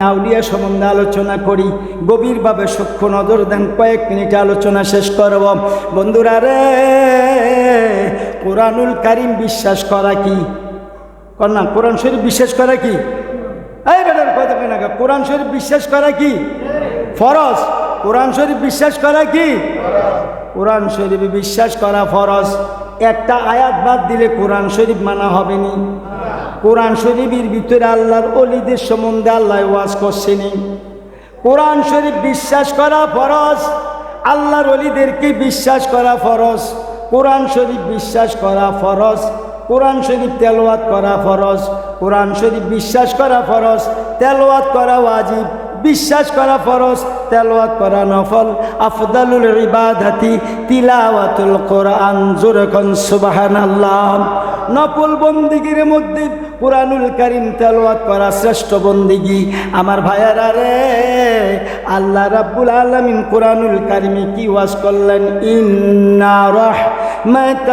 আউলিয়া সম্বন্ধে আলোচনা করি, গভীরভাবে সূক্ষ্ম নজর দেন। কয়েক মিনিটে আলোচনা শেষ করব। বন্ধুরা রে, কোরআনুল কারীম বিশ্বাস করা কি না? কোরআন শরীফ বিশ্বাস করা কি? এই বেটার কথা কেন? কোরআন শরীফ বিশ্বাস করা কি ফরজ? কোরআন শরীফ বিশ্বাস করা কি? কোরআন শরীফ বিশ্বাস করা ফরজ। একটা আয়াত বাদ দিলে কোরআন শরীফ মানা হবে না। কোরআন শরীফের ভিতরে আল্লাহর ওলিদের সম্বন্ধে আল্লাহ ওয়াজ করছেনি। কোরআন শরীফ বিশ্বাস করা ফরজ, আল্লাহর ওলিদেরকে বিশ্বাস করা ফরজ। কোরআন শরীফ বিশ্বাস করা ফরজ, কোরআন শরীফ তেলাওয়াত করা ফরজ। কোরআন শরীফ বিশ্বাস করা ফরজ, তেলাওয়াত করা ওয়াজিব। বিশ্বাস করা ফরজ, তেলাওয়াত করা নফল। আফদালুল ইবাদাতি তিলাওয়াতুল কোরআন। জোরে কোন সুবহানাল্লাহ। নফল বন্দিগির মধ্যে কোরআনুল কারীম তেলাওয়াত করা শ্রেষ্ঠ বন্দিগি। আমার ভাইয়ারা রে, আল্লাহ রাব্বুল আলামিন কোরআনুল কারীমে কি ওয়াজ করলেন? ইন্না রাহমাতাল্লাহি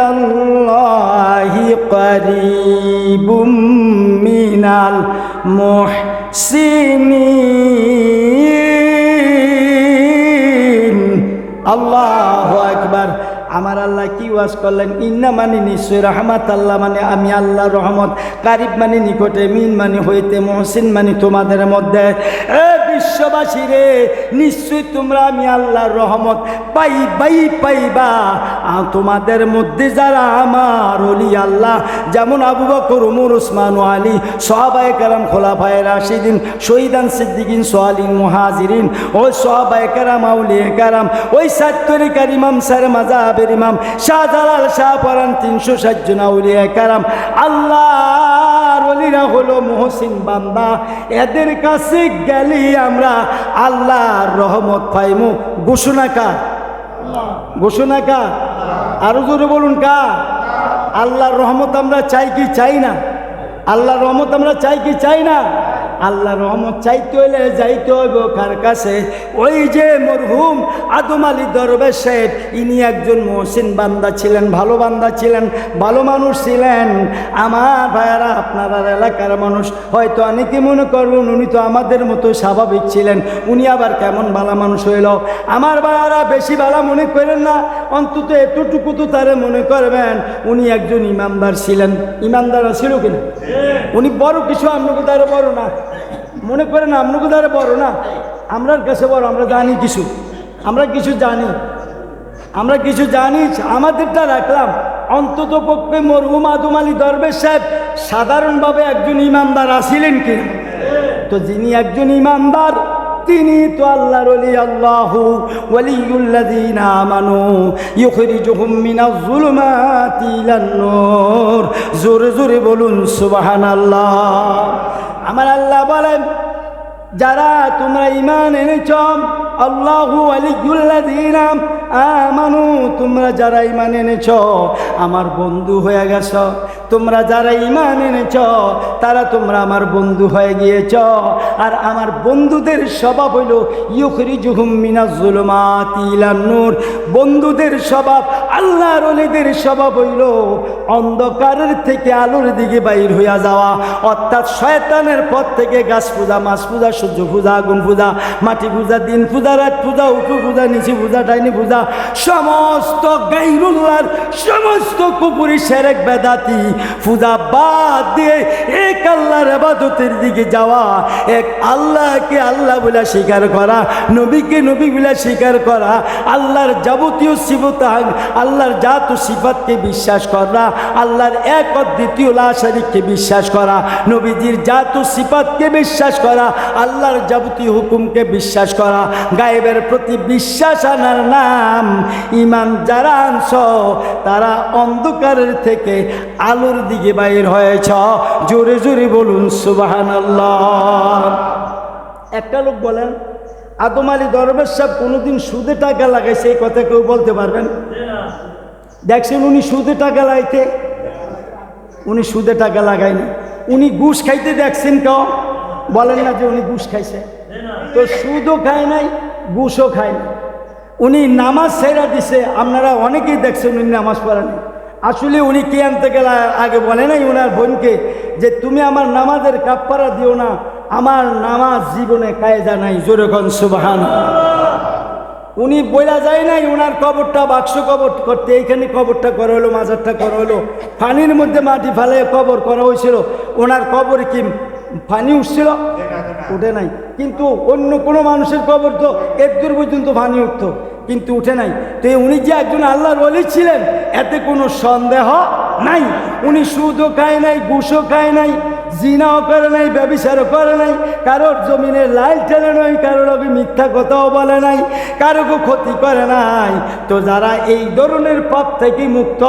কারীবুম মিনাল মুহসিনিন। আল্লাহু আকবার। আমার আল্লাহ কি ওয়াজ করলেন? ইন্না মানে নিশ্চয়, রহমাত আল্লাহ মানে আমি আল্লাহ রহমত, কারিব মানে নিকটে, মিন মানে হইতে, মহসিন মানে তোমাদের মধ্যে। বিশ্ববাসী রে, নিশ্চয় তোমরা আমি আল্লাহর রহমত পাইবা। তোমাদের মধ্যে যারা আমার ওলি আল্লাহ, যেমন আবু বকর, ওমর, ওসমান, আলী, সাহাবায়ে কেরাম, খোলাফায়ে রাশিদিন, শহীদান, সিদ্দিকিন, সালিহিন, মুহাজিরিন, ওই সাহাবায়ে কেরাম, আউলিয়া কেরাম, ওই 7 তরিকার ইমাম, সারে মাযহাবের ইমাম শাহজালাল, শাহপরান, 360 জন আউলিয়া কেরাম, আল্লাহর ওলিরা হলো মুহসিন বান্দা। এদের কাছে গেলে আমরা আল্লাহর রহমত পাইমু। ঘোষণা কার? ঘোষণা কার? আরো জোরে বলুন কার? আল্লাহর রহমত আমরা চাই কি চাই না? আল্লাহর রহমত আমরা চাই কি চাই না? আল্লাহর রহমত চাইতে হইলে যাইতে হইব কার কাছে? ওই যে মরহুম আদম আলী দরবেশ সাহেব, ইনি একজন মুহসিন বান্দা ছিলেন, ভালো বান্দা ছিলেন, ভালো মানুষ ছিলেন। আমার ভাইয়ারা, আপনারা এলাকার মানুষ হয়তো অনেকে মনে করবেন উনি তো আমাদের মতো স্বাভাবিক ছিলেন, উনি আবার কেমন ভালো মানুষ হইল। আমার ভাইয়ারা, বেশি ভালো মনে করেন না, অন্তত এতটুকু তো তারে মনে করবেন উনি একজন ইমানদার ছিলেন। ইমানদার ছিল কিনা? উনি বড় কিছু আপনাকে দ্বারা বড় না, মনে করেন আপনাকে দ্বারা বড় না, আমরার কাছে বড়। আমরা জানি কিছু, আমরা কিছু জানি, আমরা কিছু জানি, আমাদেরটা রাখলাম। অন্তত পক্ষে মরহুম আদম আলী দরবেশ সাহেব সাধারণভাবে একজন ইমানদার আছিলেন কিনা? তো যিনি একজন ইমানদার, তিনি তো আল্লাহর ওলি। আল্লাহু ওয়ালিয়ুল্লাযীনা আমানু ইউখরিজুহুম মিনাজ যুলুমাতি ইলান নূর। জোরে জোরে বলুন সুবহানাল্লাহ। আমার আল্লাহ বলেন, যারা তোমরা ঈমান এনেছ, আল্লাহু ওয়ালিয়ুল্লাযীনা আমানু, তোমরা যারা ঈমান এনেছ আমার বন্ধু হয়ে গেছ। তোমরা যারা ঈমান এনেছ তারা তোমরা আমার বন্ধু হয়ে গিয়েছ। আর আমার বন্ধুদের স্বভাব হইল ইউখরিজুহুম মিনাজ যুলুমাতি ইলান নূর। বন্ধুদের স্বভাব, আল্লাহর ওলিদের স্বভাব হইল অন্ধকারের থেকে আলোর দিকে বাইর হইয়া যাওয়া। অর্থাৎ শয়তানের পথ থেকে গাছ পূজা, মাছ পূজা, সূর্য পূজা, আগুন পূজা, মাটি পূজা, দিন পূজা, রাত পূজা, উপু পূজা, নিচি পূজা, ডাইনি পূজা, সমস্ত গায়রুল্লাহর সমস্ত কুফরি, শিরক, বেদাতি পূজা বাদ দিয়ে এক আল্লাহর ইবাদতের দিকে যাওয়া। এক আল্লাহকে আল্লাহ বলে স্বীকার করা, নবীকে নবী বলে স্বীকার করা, আল্লাহর যাবতীয় সিফত, আল্লাহর জাত ও সিফাতকে বিশ্বাস করা, আল্লাহর এক অদ্বিতীয় লা শারীককে বিশ্বাস করা, নবীজির জাত ও সিফাতকে বিশ্বাস করা, আল্লাহর যাবতীয় হুকুমকে বিশ্বাস করা, গায়েবের প্রতি বিশ্বাস আনার নাম ঈমান। যারা আনছ তারা অন্ধকারের থেকে আলোর দিকে বাইর হয়েছ। জোরে জোরে বলুন সুবহানাল্লাহ। একটা লোক বলেন, আদম আলী দরবেশ সাহেব কোনোদিন সুদে টাকা লাগাইছে? এই কথা কেউ বলতে পারবেন? দেখছেন উনি সুদে টাকা লাগাইতে? উনি সুদে টাকা লাগায়নি। উনি ঘুষ খাইতে দেখছেন কেউ? বলেন না যে উনি ঘুষ খাইছে। তো সুদও খায় নাই, ঘুষও খায় নাই। উনি নামাজ ছেড়ে দিছে, আপনারা অনেকেই দেখছেন উনি নামাজ পড়েনি। আসলে উনি কি আনতে গেলে আগে বলে নাই ওনার বোনকে যে তুমি আমার নামাজের কাফারা দিও না, আমার নামাজ জীবনে কায়দা নাই, জোরে কোন সুবহানাল্লাহ। উনি বইলা যায় নাই ওনার কবরটা বাক্স কবর করতে, এইখানে কবরটা করা হলো, মাজারটা করা হলো, পানির মধ্যে মাটি ফেলে কবর করা হয়েছিল। ওনার কবর কি পানি উঠছিল? উঠে নাই। কিন্তু অন্য কোনো মানুষের কবর তো এর দূর পর্যন্ত পানি উঠতো, কিন্তু উঠে নাই। তো উনি যে একজন আল্লাহর ওলি ছিলেন এতে কোনো সন্দেহ নাই। উনি সুদও খায় নাই, ঘুষও খায় নাই, জিনাও করে নাই, ব্যভিচারও করে নাই, কারোর জমিনে লাইল টেনে নাই, কারোর আগে মিথ্যা কথাও বলে নাই, কারোকে ক্ষতি করে নাই। তো যারা এই ধরনের পথ থেকে মুক্ত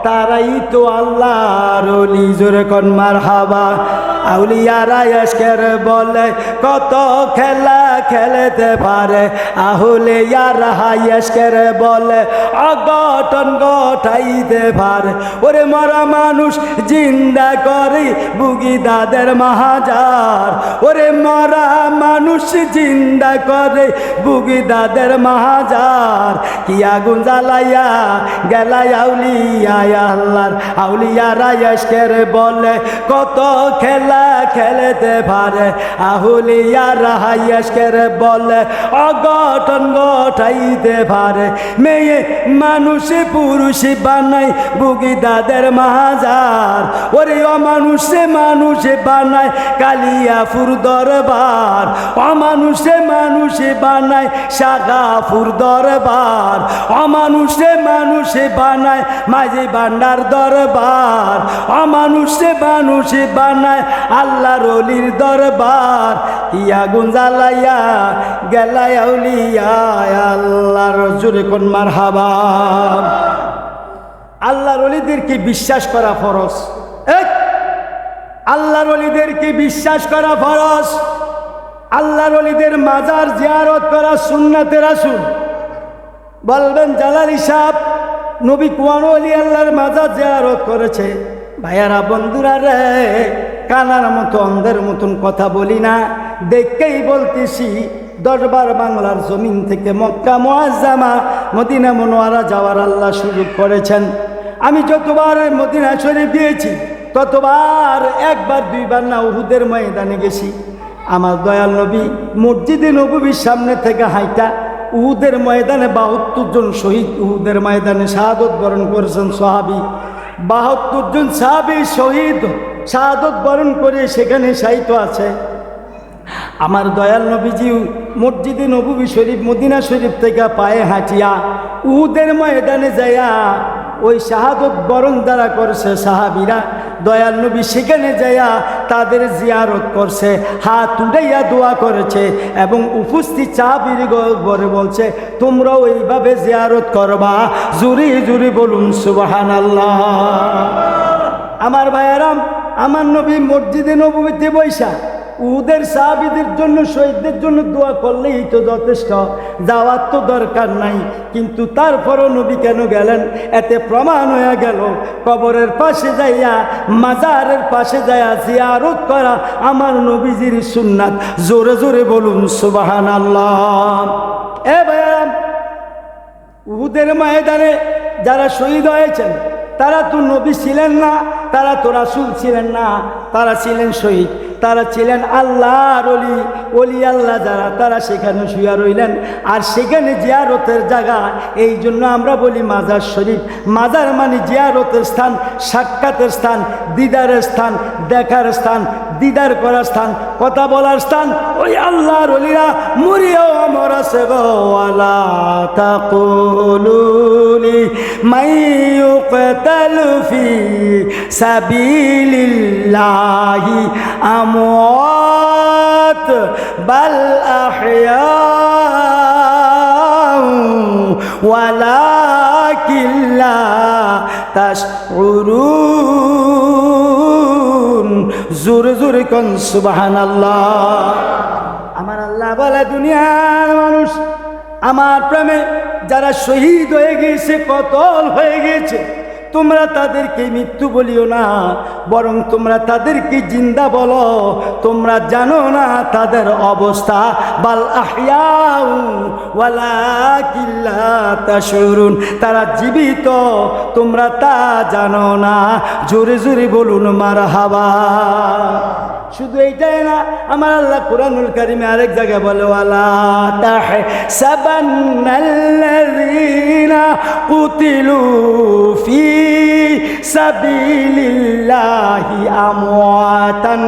তারাই তো আল্লাহর ওলি, জোরে কোন মারহাবা। আউলিয়ারা এসকের বলে কত খেলা খেলতে পারে, আহুলিয়ারা এসকের বলে অঘটন ঘটাইতে পারে। ওরে মরা মানুষ জিন্দা করে বুগি দাদের মাহাজার, ওরে মরা মানুষ জিন্দা করে বুগি দাদের মাহাজার। কি আগুন জ্বালাইয়া গেলাই আউলিয়া আল্লাহর, আউলিয়ারা এসকের বলে কত খেলা খেলতে পারে, আহুলিয়ারা এসকের বলে অঘটন ঘটাইতে পারে। মেয়ে মানুষে পুরুষ বানায় বুগি দাদের মাহাজার, ওরে অমানুষে মানুষে বানায় কালিয়াপুর দরবার, অমানুষে মানুষে বানায় সাগাপুর দরবার, অমানুষে মানুষে বানায় মাঝি ভান্ডার দরবার, অমানুষে মানুষে বানায় আল্লাহর ওলির দরবার। কি আগুন জ্বালাইয়া গেলাই আউলিয়া আল্লাহর, জোরে কোন মারহাবা। আল্লাহর ওলিদেরকে বিশ্বাস করা ফরজ, আল্লাহর ওলিদেরকে বিশ্বাস করা ফরজ। আল্লাহর ওলিদের মাজার জিয়ারত করা সুন্নাতে রাসূল। বলবেন জালালি সাহেব নবী কোন ওলি আল্লাহর মাজার জিয়ারত করেছে? ভাইয়ারা বন্ধুরা রে, কানার মতো অন্ধের মতন কথা বলি না, দেখেই বলতেছি। দরবার বাংলার জমিন থেকে মক্কা মুআজ্জামা মদিনা মুনওয়ারা যাওয়ার আল্লাহ সুযোগ করেছেন। আমি যতবার মদিনা শরীফ গিয়েছি ততবার একবার দুইবার না উহুদের ময়দানে গেছি। আমার দয়াল নবী মসজিদে নববীর সামনে থেকে হাইটা উহুদের ময়দানে ৭২ জন শহীদ উহুদের ময়দানে শাহাদত বরণ করেছেন সাহাবী। ৭২ জন সাহাবী শহীদ শাহাদত বরণ করে সেখানে শায়িত আছে। আমার দয়াল নবীজি মসজিদে নববী শরীফ মদিনা শরীফ থেকে পায়ে হাঁটিয়া উহুদের ময়দানে যাইয়া ওই শাহাদত বরণ দ্বারা করছে সাহাবীরা, দয়াল নবী সেখানে যাইয়া তাদের জিয়ারত করছে, হাত উঠাইয়া দোয়া করেছে এবং উপস্থিত সাহাবীর বলে বলছে তোমরাও এইভাবে জিয়ারত করবা। জুরি জুরি বলুন সুবহানাল্লাহ। আমার ভাইয়ারাম, আমার নবী মসজিদে নববীতে বৈশা উহুদের সাহাবীদের জন্য শহীদদের জন্য দোয়া করলেই তো যথেষ্ট, যাওয়ার তো দরকার নাই। কিন্তু তারপরও নবী কেন গেলেন? এতে প্রমাণ হয়ে গেল কবরের পাশে যাইয়া মাজারের পাশে যাইয়া জিয়ারত করা আমার নবীজির সুন্নাত। জোরে জোরে বলুন সুবহানাল্লাহ। এ ভাইয়া, উহুদের ময়দানে যারা শহীদ হয়েছেন তারা তো নবী ছিলেন না, তারা তো রাসূল ছিলেন না, তারা ছিলেন শহীদ, তারা ছিলেন আল্লাহর ওলি। ওলি আল্লাহ যারা তারা সেখানে শুয়া রইলেন, আর সেখানে জিয়ারতের জায়গা। এই জন্য আমরা বলি মাজার শরীফ। মাজার মানে জিয়ারতের স্থান, সাক্ষাতের স্থান, দিদারের স্থান, দেখার স্থান, দিদার করার স্থান, কথা বলার স্থান। ওই আল্লাহর ওলিরা মরিয়াও আমার আছে গো। ওয়ালা তাকুলু লিমাইয়ুকতালু ফি সাবিলিল্লাহি আমওয়াত বাল আহইয়াউ ওয়ালাকিন লা তাশউরুন। জোরে জোরে কোন সুবহানাল্লাহ। আমার আল্লাহ বলে দুনিয়ার মানুষ আমার প্রেমে যারা শহীদ হয়ে গিয়েছে, কতল হয়ে গিয়েছে, তোমরা তাদেরকে মৃত্যু বলিও না, বরং তোমরা তাদেরকে জিন্দা বলো। তোমরা জানো না তাদের অবস্থা। বাল আহইয়াউ ওয়ালাকিন লা তাশউরুন, তারা জীবিত, তোমরা তা জানো না। জোরে জোরে বলুন মারহাবা। শুধু এইটাই না, আমার আল্লাহ কুরআনুল কারীমে আরেক জায়গায় বলে, ওয়ালা তাহসাবান্নাল্লাযীনা কুতিলু ফি সাবিলিল্লাহি আমওয়াতান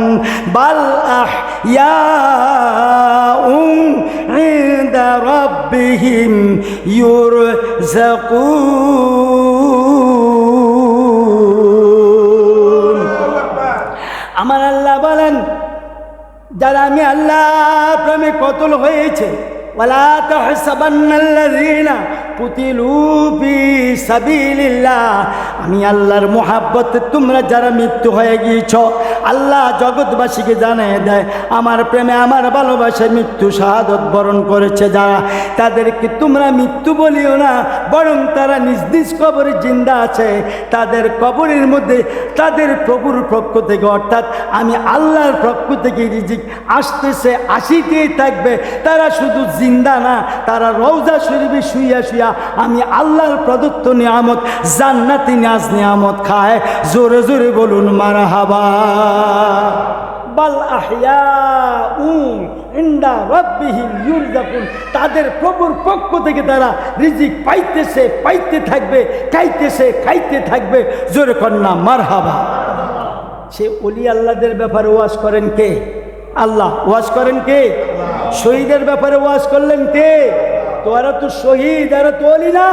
বাল আহইয়াউন ইনদা রাব্বিহিম ইউরযাকুন। আমার আল্লাহ বলেন, যারা আমি আল্লাহ প্রেমে কতল হয়েছে, ওয়ালা তাহসাবান্নাল্লাযীনা কুতিলু ফি সাবিলিল্লাহ, আমি আল্লাহর মোহাব্বতে তোমরা যারা মৃত্যু হয়ে গিয়েছ, আল্লাহ জগৎবাসীকে জানিয়ে দেয় আমার প্রেমে আমার ভালোবাসায় মৃত্যু শাহাদত বরণ করেছে যারা, তাদেরকে তোমরা মৃত্যু বলিও না, বরং তারা নিজ নিজ কবরে জিন্দা আছে। তাদের কবরের মধ্যে তাদের প্রভুর পক্ষ থেকে, অর্থাৎ আমি আল্লাহর পক্ষ থেকে রিজিক আসতেছে, আসিতেই থাকবে। তারা শুধু জিন্দা না, তারা রওজা শরীফে শুইয়া শুইয়া আমি আল্লাহর প্রদত্ত নিয়ামত জান্নাতি নাজ নিয়ামত খায়। জোরে জোরে বলুন মারহাবা। বাল আহইয়াউ ইনদা রাব্বিহিম ইউরযাকুন, তাদের প্রভুর পক্ষ থেকে তারা রিজিক পাইতেছে, পাইতে থাকবে, খাইতেছে, খাইতে থাকবে। জোরে কন্যা মারহাবা। সে ওলি আল্লাহদের ব্যাপারে ওয়াজ করেন কে? আল্লাহ। ওয়াজ করেন কে? শহীদের ব্যাপারে ওয়াজ করলেন কে? তো এরা তো শহীদ, এরা তো ওলি না,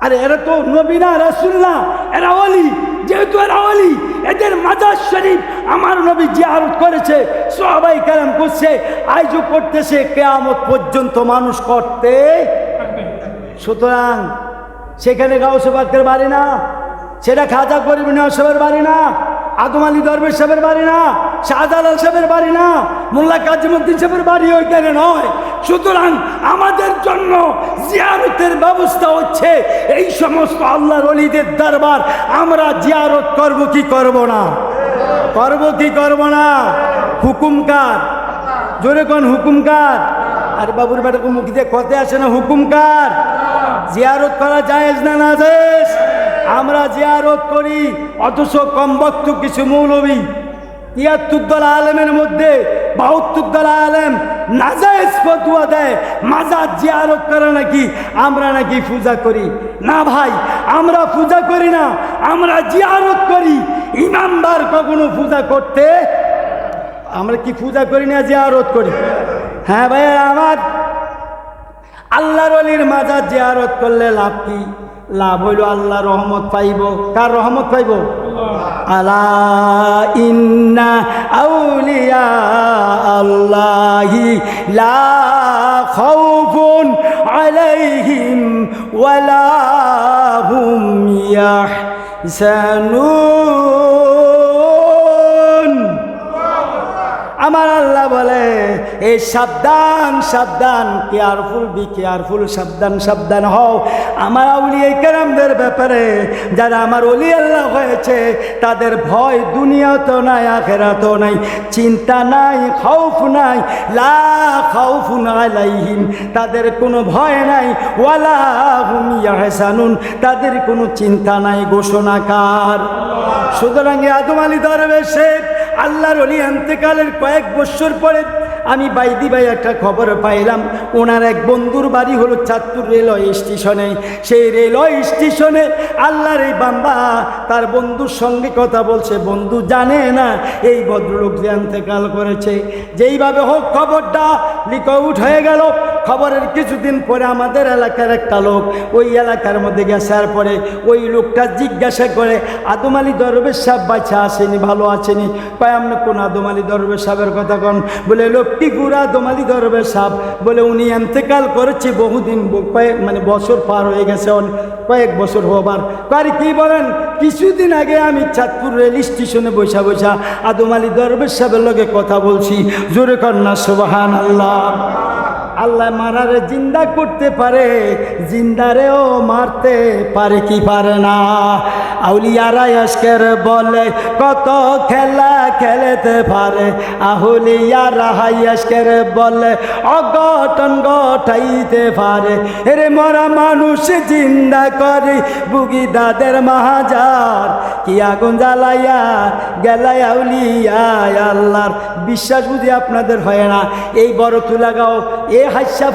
আরে এরা তো নবী না, রাসূল না, এরা ওলি। যেহেতু এরা ওলি, এদের মাজার শরীফ আমার নবী জিয়ারত করেছে, সাহাবায়ে কেরাম করছে, আজও করতেছে, কিয়ামত পর্যন্ত মানুষ করতে। সুতরাং সেখানে গাউসে পাকের বাড়ি না, সেটা খাজা গরিব নওয়াজ সাহেবের বাড়ি না, আদম আলী দরবেশ সাহেবের বাড়ি না, শাহজালাল সাহেবের বাড়ি না, মোল্লা কাজিমুদ্দিন সাহেবের বাড়ি ওইখানে নয়। সুতরাং আমাদের জন্য জিয়ারতের ব্যবস্থা হচ্ছে এই সমস্ত আল্লাহর ওলিদের দরবার। আমরা জিয়ারত করব কি করব না? করব কি করব না? হুকুমকার, জোরে কোন হুকুমকার? আর বাবুর বেটাকে মুখ দিয়ে কথা আসে না, হুকুমকার। জিয়ারত করা জায়েজ না নাজায়েজ? আমরা জিয়ারত করি, অথচ কমবক্ত কিছু মৌলবী ৭৩ দল আলেমের মধ্যে ৭২ দল আলেম নাজায়েজ ফতোয়া দেয় মাজার জিয়ারত করা নাকি আমরা নাকি পূজা করি। না ভাই, আমরা পূজা করি না, আমরা জিয়ারত করি। ইমামবার কখনো পূজা করতে, আমরা কি পূজা করি না, জিয়ারত করি? হ্যাঁ ভাই আমার, আল্লাহর ওলির মাজার জিয়ারত করলে লাভ কি? লাভ হইল আল্লাহ রহমত পাইব। কার রহমত পাইব? আলা ইন্না আউলিয়া আল্লাহি লা খাউফুন আলাইহিম ওয়ালা হুম ইয়াহজানুন। আমার আল্লাহ বলে, এই সাবধান সাবধান, কেয়ারফুল, বি কেয়ারফুল, সাবধান সাবধান হও আমার আউলিয়া কেরামদের ব্যাপারে। যারা আমার ওলি আল্লাহ হয়েছে তাদের ভয় দুনিয়াতেও নাই, আখিরাতেও নাই, চিন্তা নাই, খাউফ নাই। লা খাউফুন আলাইহিম, তাদের কোনো ভয় নাই। ওয়ালা হুম ইয়াহজানুন, তাদের কোনো চিন্তা নাই। ঘোষণাকার। সুতরাং আদম আলী দরবেশের আল্লাহর ওলি ইন্তেকালের কয়েক বছর পরে আমি বাইদি ভাই একটা খবর পাইলাম, ওনার এক বন্ধুর বাড়ি হলো চাঁদপুর রেলওয়ে স্টেশনে। সেই রেলওয়ে স্টেশনে আল্লাহর এই বান্দা তার বন্ধুর সঙ্গে কথা বলছে। বন্ধু জানে না এই ভদ্রলোক যে ইন্তেকাল করেছে। যেইভাবে হোক খবরটা লিক আউট হয়ে গেল। খবরের কিছুদিন পরে আমাদের এলাকার একটা লোক ওই এলাকার মধ্যে গেছার পরে ওই লোকটা জিজ্ঞাসা করে, আদম আলী দরবেশ সাহেব বাচ্চা আসেনি, ভালো আছেনি? কয় আপনি কোন আদম আলী দরবেশ সাহেবের কথা কন? বলে লোকটি পুরা আদম আলী দরবেশ সাহেব, বলে উনি ইন্তেকাল করেছে বহুদিন, মানে বছর পার হয়ে গেছে, কয়েক বছর হবার। আর কি বলেন, কিছুদিন আগে আমি চাঁদপুর রেল স্টেশনে বসা বসা আদম আলী দরবেশ সাহেবের লগে কথা বলছি। জোরে কন্যা সুবহানাল্লাহ। আল্লাহ মারারে জিন্দা করতে পারে, জিন্দারেও মারতে পারে কি পারে না? আউলিয়ারা আজকের বলে কত খেলা খেলতে পারে, আউলিয়ারা আজকের বলে অঘটন ঘটাইতে পারে। এরে মরা মানুষ জিন্দা করে বুগি দাদের মাহাজার, কি আগুন জ্বালাইয়া গেলাই আউলিয়া আল্লাহর। বিশ্বাস বুঝি আপনাদের হয় না? এই বড় তুলাগাঁও এ হাস্যা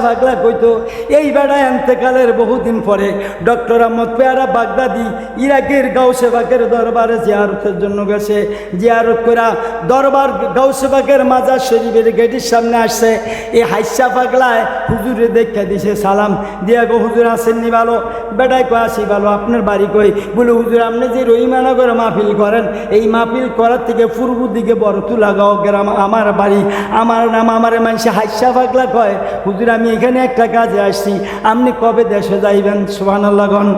ভাগলা কইতো এই বেড়া এন্তেকালের বহুদিন পরে ডক্টর আহমদ পেয়ারা বাগদাদি ইরাকের গাউসে বাগের দরবারে জিয়ারতের জন্য গেছে। জিয়ারত করা দরবার গাউসে বাগের মাজার শরীফের গেটের সামনে আসছে। এই হাস্যা পাগলায় হুজুরে দেখা দিছে, সালাম দিয়া গো হুজুর আসেননি? ভালো। বেটায় কয় আসি ভালো। আপনার বাড়ি কই? বলে হুজুর আপনি যে রহিমানগরে মাহফিল করেন, এই মাহফিল করার থেকে পূর্ব দিকে বড় তুলাগাঁও গ্রাম আমার বাড়ি। আমার নাম আমারে মানুষে হাস্যা পাগলা কয়। হুজুর আমি এখানে একটা কাজে আসছি, আপনি কবে দেশে যাইবেন? সুবহানাল্লাহ গণ।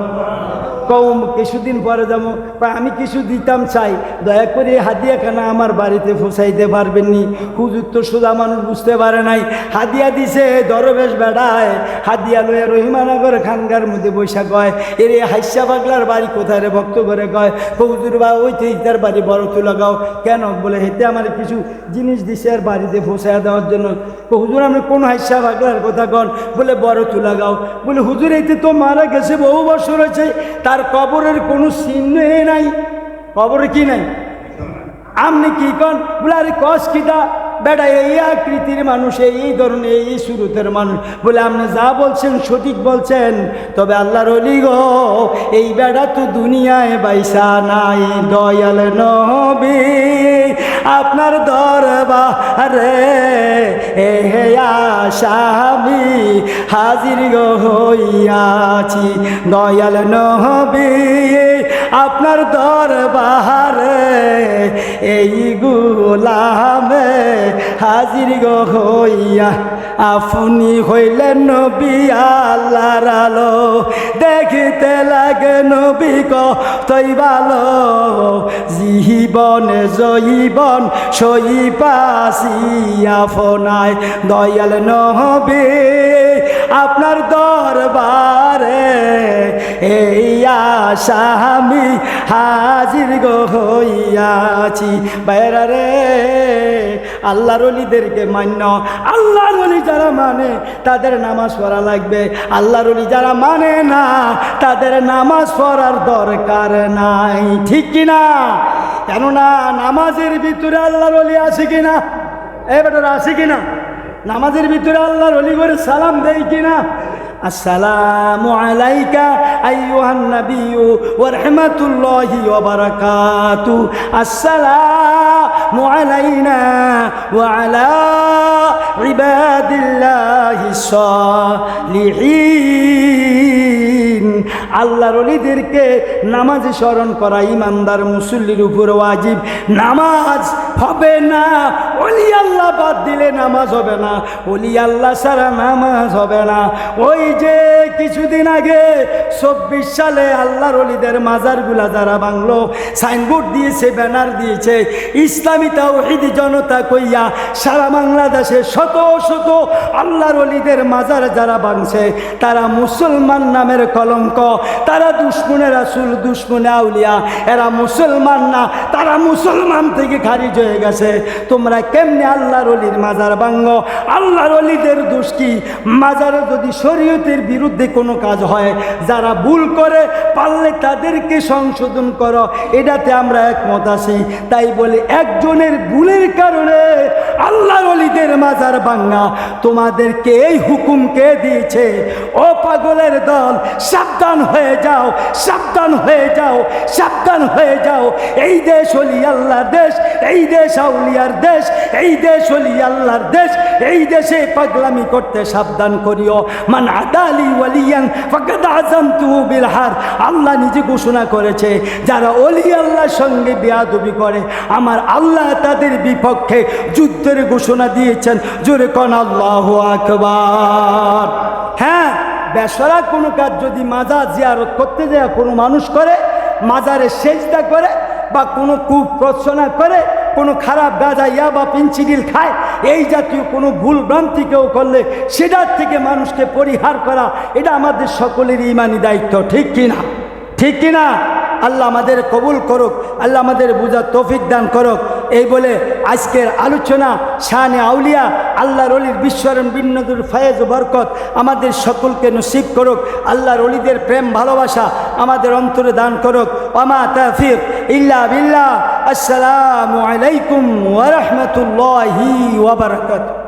কম কিছুদিন পরে যাবো। আমি কিছু দিতাম চাই, দয়া করে হাদিয়া খানা আমার বাড়িতে পৌঁছাইতে পারবেননি? হুজুর তো সোজা মানুষ বুঝতে পারে নাই, হাদিয়া দিছে দরবেশ বেড়ায়, হাদিয়া লয়ে রহিমানগর খানগার মধ্যে বৈশা কয় এরে হাস্যা পাগলার বাড়ি কোথায় রে? ভক্ত করে কয় হুজুর বা ওই তো ইতার বাড়ি বড় তুলাগাঁও। কেন? বলে হেতে আমার কিছু জিনিস দিছে আর বাড়িতে পৌঁছায় দেওয়ার জন্য। হুজুর আপনি কোন হাস্যা পাগলার কথা কন? বলে বড় তুলাগাঁও। বলে হুজুর এইতে তো মারা গেছে, বহু বছর হয়েছে, তার কবরের কোনো চিহ্ন নাই। কবরে কি নাই? আপনি কি কন? বলে আরে কস কিটা বেটা, এই আকৃতির মানুষ, এই ধরনের এই সুরতের মানুষ। বলে আপনি যা বলছেন সঠিক বলছেন, তবে আল্লাহর ওলি গো এই বেটা তো দুনিয়ায় বাইসা নাই। দয়াল নবী আপনার দরবারে হে আসামি হাজির গো হইয়াছি। দয়াল নবী আপনার দরবারে এই গোলামে হাজির গো হইয়া। আপনি হইলেন নবী আল্লাহর আলো, দেখিতে লাগে নবী কতই ভালো। জীবনে জৈবন সই পাসি আপনায়। দয়াল নবী আপনার দরবারে এই আসামি হাজির গো হইয়াছি। বাইরা রে আল্লাহর ওলিদেরকে মান্য। আল্লাহর ওলি যারা মানে তাদের নামাজ পড়া লাগবে, আল্লাহর ওলি যারা মানে না তাদের নামাজ পড়ার দরকার নাই। ঠিক কিনা? কেননা নামাজের ভিতরে আল্লাহর ওলি আছে কিনা? এবার আছে কিনা? নামাজের ভিতরে আল্লাহর ওলি করে সালাম দেয় কিনা? আসসালামু আলাইকা আইয়ুহান নাবিয়্যু ওয়া রাহমাতুল্লাহি ওয়া বারাকাতুহু। আসসালামু আলাইনা ওয়া আলা ইবাদিল্লাহিস সালিহিন। আল্লাহর ওলিদেরকে নামাজে স্মরণ করা ইমানদার মুসল্লির উপর ওয়াজিব। নামাজ হবে না, ওলি আল্লাহ বাদ দিলে নামাজ হবে না, ওলি আল্লাহ ছাড়া নামাজ হবে না। ওই যে কিছুদিন আগে 24 সালে আল্লাহর ওলিদের মাজারগুলা যারা ভাঙলো, সাইনবোর্ড দিয়েছে, ব্যানার দিয়েছে, ইসলামী তাওহীদ জনতা কইয়া সারা বাংলাদেশে শত শত আল্লাহর ওলিদের মাজার যারা ভাঙছে তারা মুসলমান নামের কলঙ্ক, তারা দুশ্মনে রাসূল, দুশ্মনে আউলিয়া, এরা মুসলমান না, তারা মুসলমান থেকে খারিজ হয়ে গেছে। তোমরা কেমনে আল্লাহর ওলির মাজার ভাঙো? আল্লাহর ওলিদের দোষ কি? মাজারে যদি শরীয়তের বিরুদ্ধে কোনো কাজ হয়, যারা ভুল করে পারলে তাদেরকে সংশোধন করো, এটাতে আমরা একমত আছি। তাই বলে একজনের ভুলের কারণে আল্লাহর ওলিদের মাজার ভাঙা, তোমাদেরকে এই হুকুম কে দিয়েছে? ও পাগলের দল, সাবধান হয়ে যাও, সাবধান হয়ে যাও, সাবধান হয়ে যাও। এই দেশ ওলি আল্লাহর দেশ, এই দেশ আউলিয়ার দেশ, এই দেশ ওলি আল্লাহর দেশ। এই দেশে পাগলামি করতে সাবধান করিও। মান আদালি ওয়ালিয়ান ফাকাদ আযানতুহু বিল হার। আল্লাহ নিজে ঘোষণা করেছে, যারা ওলি আল্লাহর সঙ্গে বেয়াদবি করে আমার আল্লাহ তাদের বিপক্ষে যুদ্ধের ঘোষণা দিয়েছেন। জোরে কোন আল্লাহু আকবার। হ্যাঁ, বেসরা কোনো কাজ যদি মাজার জিয়ারত করতে যায় কোনো মানুষ করে, মাজারে সেজদা করে বা কোনো কুপ্রচনা করে, কোনো খারাপ গাঁজা ইয়াবা পিঞ্চিডিল খায়, এই জাতীয় কোনো ভুল ভ্রান্তি কেউ করলে সেটার থেকে মানুষকে পরিহার করা, এটা আমাদের সকলেরই ঈমানি দায়িত্ব। ঠিক কিনা? ঠিক কিনা? আল্লাহ আমাদের কবুল করুক, আল্লাহ আমাদের বুঝার তৌফিক দান করুক। এই বলে আজকের আলোচনা শানে আউলিয়া আল্লাহর ওলির বিশ্বরণ বিন্নদুর ফয়েজ বরকত আমাদের সকলকে নসিব করুক। আল্লাহর ওলিদের প্রেম ভালোবাসা আমাদের অন্তরে দান করুক। ওমা তাওফীক ইল্লা বিল্লাহ। আসসালামু আলাইকুম ওয়া রাহমাতুল্লাহি ওয়া বারাকাতুহু।